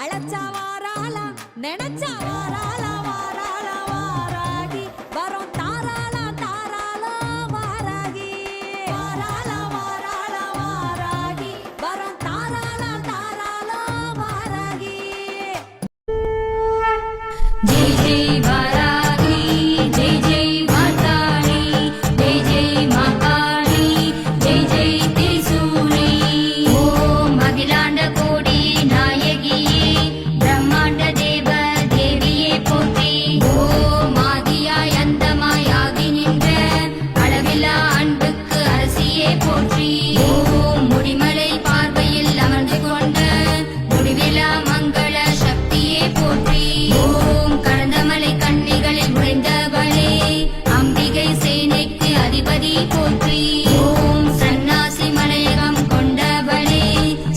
அழைச்சா வாராளா நினைச்சா வாராளா வாராளா வாராகி வரும் தாராளா தாராளா வாராகி வாராளா வாராளா வாராகி வரும் தாராளா தாராளா வாராகி ஜெய் ஜெய் வாராகி ஜெய் ஜெய் மாதாளி ஜெய் ஜெய் மகாளி ஜெய் ஜெய் திரிசூலி ஓம் அகிலாண்ட கோடி நாயகியே பிரம்மாண்ட தேவ தேவியே போற்றி ஓம் ஆதியாய் அந்தமாய் ஆகி நின்ற அளவில்லா அன்புக்கு அரசியே போற்றி ஓம் முடிமலை பார்வையில் அமர்ந்து கொண்ட முடிவிலா மங்கள சக்தியே போற்றி ஓம் கடந்தமலை கண்ணிகளில் உறைந்தவளே அம்பிகை சேனைக்கு அதிபதி போற்றி ஓம் சன்னாசி மலையகம் கொண்டவளே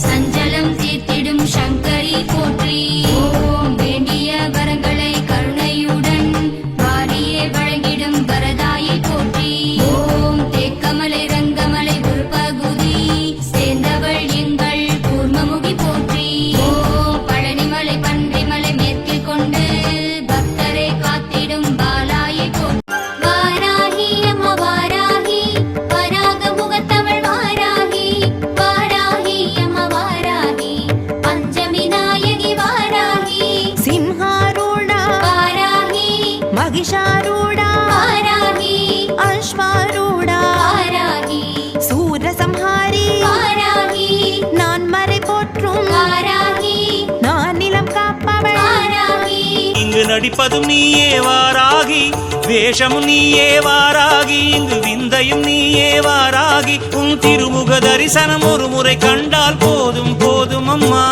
சஞ்சலம் தீர்த்திடும் சங்கரி போற்றி ஓம் வேண்டிய வரங்களை கருணையுடன் வாரியே வழங்கிடும் வரதாயை போற்றி ஓம் தேக்கமலை ரங்கமலை ஒரு பகுதி சேர்ந்தவள் எங்கள் கூர்மமுகி போற்றி ஓம் பழனிமலை பன்றிமலை மேற்கில் கொண்டு பக்தரை காத்திடும் பாலாயை போற்றி வாராகி அம்மா வாராகி வராக முகத்தவள் வாராகி வாராகி அம்மா வாராகி பஞ்சமி நாயகி வாராகி சிம்ஹாரூಢா வாராகி மகிஷாரூಢா வாராகி அஸ்வாரூഢா வாராகி சூரசம்ஹாரி வாராகி நான் மறை போற்றும் வாராகி நான் நிலம் காப்பவள் வாராகி இங்கு நடிப்பதும் நீயே வாராகி வேஷமும் நீயே வாராகி இங்கு விந்தையும் நீயே வாராகி உன் திருமுக தரிசனம் ஒரு முறை கண்டால் போதும் போதும் அம்மா